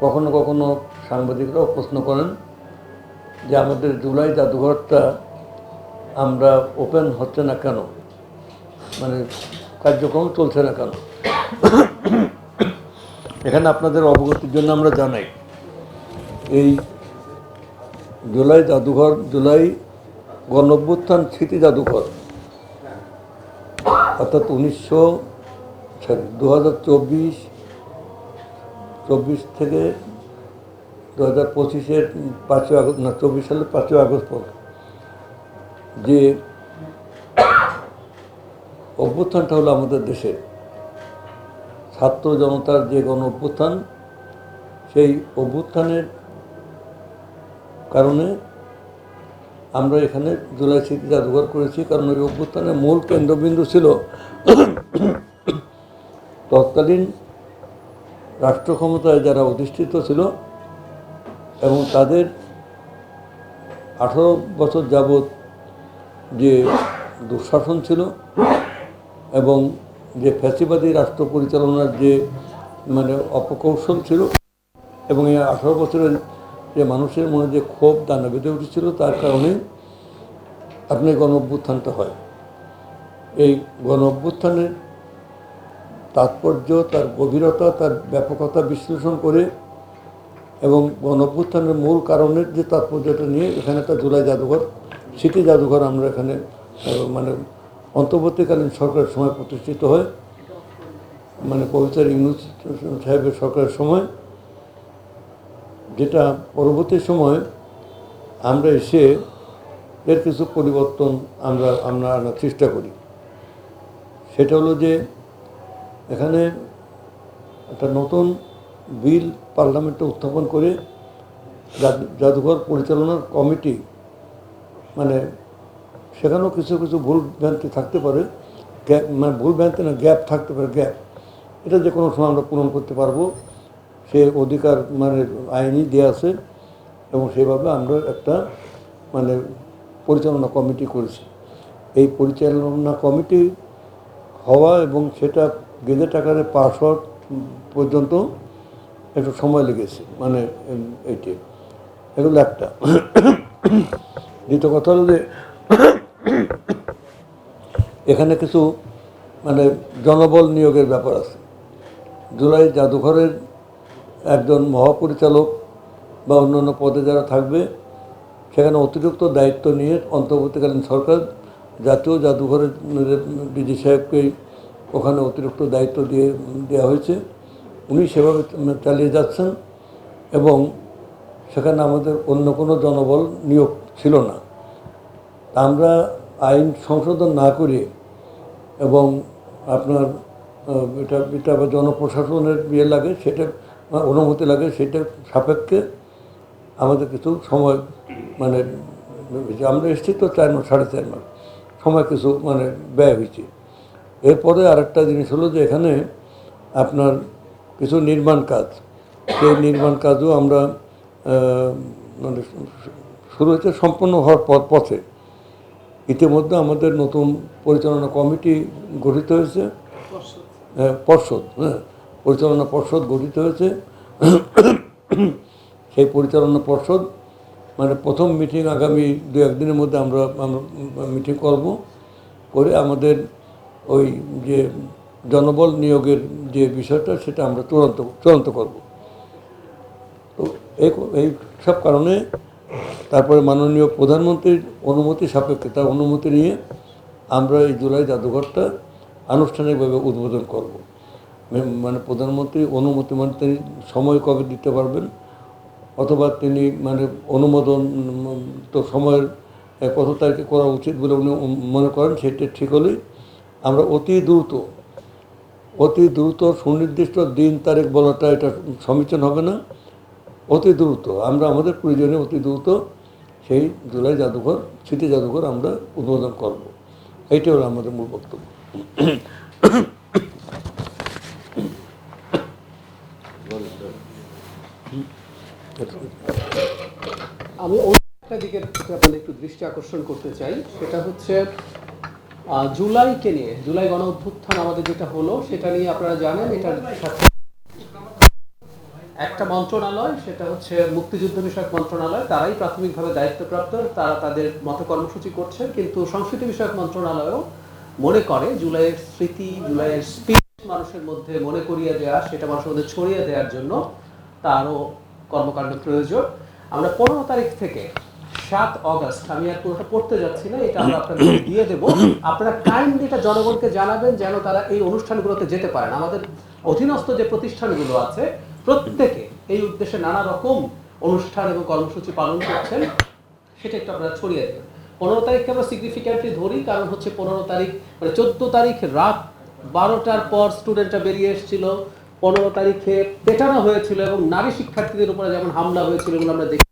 কখনো কখনো সাংবাদিকরাও প্রশ্ন করেন যে আমাদের জুলাই জাদুঘরটা আমরা ওপেন হচ্ছে না কেন, মানে কার্যক্রম চলছে না কেন। এখানে আপনাদের অবগতির জন্য আমরা জানাই, এই জুলাই জাদুঘর, জুলাই গণঅভ্যুত্থান স্মৃতি জাদুঘর, অর্থাৎ 2024 থেকে 2025-এর 5ই আগস্ট, না 24 সালের 5ই আগস্ট পর যে অভ্যুত্থানটা হলো আমাদের দেশে, ছাত্র জনতার যে গণ অভ্যুত্থান, সেই অভ্যুত্থানের কারণে আমরা এখানে জুলাই স্মৃতি জাদুঘর করেছি। কারণ ওই অভ্যুত্থানের মূল কেন্দ্রবিন্দু ছিল তৎকালীন রাষ্ট্র ক্ষমতায় যারা অধিষ্ঠিত ছিল এবং তাদের 18 বছর যাবৎ যে দুঃশাসন ছিল এবং যে ফ্যাসিবাদী রাষ্ট্র পরিচালনার যে মানে অপকৌশল ছিল, এবং এই 18 বছরের যে মানুষের মনে যে ক্ষোভ দানা বেঁধে উঠেছিল, তার কারণে আপনি গণ অভ্যুত্থানটা হয়। এই গণ অভ্যুত্থানের তাৎপর্য, তার গভীরতা, তার ব্যাপকতা বিশ্লেষণ করে এবং গণ অভ্যুত্থানের মূল কারণের যে তাৎপর্যটা নিয়ে এখানে একটা জুলাই জাদুঘর, স্মৃতি জাদুঘর আমরা এখানে মানে অন্তর্বর্তীকালীন সরকারের সময় প্রতিষ্ঠিত হয়, মানে প্রফেসর ইউনূস সাহেবের সরকারের সময়, যেটা পরবর্তী সময় আমরা এসে এর কিছু পরিবর্তন আমরা আনার চেষ্টা করি। সেটা হলো যে এখানে একটা নতুন বিল পার্লামেন্টে উত্থাপন করে জাদুঘর পরিচালনার কমিটি, মানে সেখানেও কিছু কিছু ভুল ভ্রান্তি থাকতে পারে, মানে ভুল ভ্রান্তি না, গ্যাপ থাকতে পারে, গ্যাপ, এটা যে কোনো সময় আমরা পূরণ করতে পারবো, সে অধিকার মানে আইনই দেওয়া আছে। এবং সেভাবে আমরা একটা মানে পরিচালনা কমিটি করেছি। এই পরিচালনা কমিটি হওয়া এবং সেটা গেজেট আকারে পাস হওয়ার পর্যন্ত একটু সময় লেগেছে, মানে এইটি, এগুলো একটা। দ্বিতীয় কথা হলো যে এখানে কিছু মানে জনবল নিয়োগের ব্যাপার আছে। জুলাই জাদুঘরের একজন মহাপরিচালক বা অন্যান্য পদে যারা থাকবে, সেখানে অতিরিক্ত দায়িত্ব নিয়ে অন্তর্বর্তীকালীন সরকার জাতীয় জাদুঘরের ডিজি সাহেবকে ওখানে অতিরিক্ত দায়িত্ব দেওয়া হয়েছে। উনি সেভাবে চালিয়ে যাচ্ছেন এবং সেখানে আমাদের অন্য কোনো জনবল নিয়োগ ছিল না। আমরা আইন সংশোধন না করে এবং আপনার এটা জনপ্রশাসনের ইয়ে লাগে, সেটা অনুমতি লাগে, সেটার সাপেক্ষে আমাদের কিছু সময় মানে আমরা এসেছি তো 4 মাস, 4.5 মাস সময় কিছু মানে ব্যয় হয়েছে। এরপরে আরেকটা জিনিস হলো যে এখানে আপনার কিছু নির্মাণ কাজ, সেই নির্মাণ কাজও আমরা মানে শুরু হয়েছে, সম্পন্ন হওয়ার পথে। ইতিমধ্যে আমাদের নতুন পরিচালনা কমিটি গঠিত হয়েছে, পর্ষদ, পরিচালনা পর্ষদ গঠিত হয়েছে। সেই পরিচালনা পর্ষদ মানে প্রথম মিটিং আগামী 2-1 দিনের মধ্যে আমরা মিটিং করব, করে আমাদের ওই যে জনবল নিয়োগের যে বিষয়টা সেটা আমরা চূড়ান্ত করব। তো এই সব কারণে তারপরে মাননীয় প্রধানমন্ত্রীর অনুমতি সাপেক্ষে, তার অনুমতি নিয়ে আমরা এই জুলাই জাদুঘরটা আনুষ্ঠানিকভাবে উদ্বোধন করব। মানে প্রধানমন্ত্রী অনুমতি, মানে তিনি সময় কবে দিতে পারবেন, অথবা তিনি মানে অনুমোদন তো সময়ের কত তারিখে করা উচিত বলে উনি মনে করেন, সেটা ঠিক হলেই আমরা অতি দ্রুত সুনির্দিষ্ট দিন তারিখ বলাটা এটা সমীচীন হবে না, অতি দ্রুত আমরা আমাদের প্রয়োজনে অতি দ্রুত সেই জুলাই জাদুঘর, স্মৃতি জাদুঘর আমরা উদ্বোধন করব। এইটাই হলো আমাদের মূল বক্তব্য। আমি একটা দিকের আপনাদের একটু দৃষ্টি আকর্ষণ করতে চাই, সেটা হচ্ছে জুলাইকে নিয়ে, জুলাই গণ অভ্যুত্থান আমাদের যেটা হলো সেটা নিয়ে আপনারা জানেন, এটার সাথে একটা মন্ত্রণালয়, সেটা হচ্ছে মুক্তিযুদ্ধ বিষয়ক মন্ত্রণালয়, তারাই প্রাথমিকভাবে দায়িত্বপ্রাপ্ত, তারা তাদের মতো কর্মসূচি করছেন। কিন্তু সংস্কৃতি বিষয়ক মন্ত্রণালয়ও মনে করে জুলাইয়ের স্মৃতি, জুলাইয়ের স্পিচ মানুষের মধ্যে মনে করিয়ে দেওয়া, সেটা মানুষের মধ্যে ছড়িয়ে দেওয়ার জন্য তারও কর্মকাণ্ড প্রয়োজন। আমরা 15 তারিখ থেকে 7 অগস্ট, আমি আর পুরোটা পড়তে যাচ্ছি না, এটা আমরা আপনাদের দিয়ে দেবো। আপনারা কাইন্ডলি এটা জনগণকে জানাবেন যেন তারা এই অনুষ্ঠানগুলোতে যেতে পারেন। আমাদের অধীনস্থ যে প্রতিষ্ঠানগুলো আছে প্রত্যেকে এই উদ্দেশ্যে নানা রকম অনুষ্ঠান এবং কর্মসূচি পালন করছেন, সেটা একটু আপনারা ছড়িয়ে দেবেন। 15 তারিখকে আমরা সিগনিফিক্যান্টলি ধরি, কারণ হচ্ছে 15 তারিখ মানে 14 তারিখ রাত 12টার পর স্টুডেন্টরা বেরিয়ে এসেছিল, 15 তারিখে পেটানো হয়েছিল এবং নারী শিক্ষার্থীদের উপরে যেমন হামলা হয়েছিল এগুলো আমরা দেখি।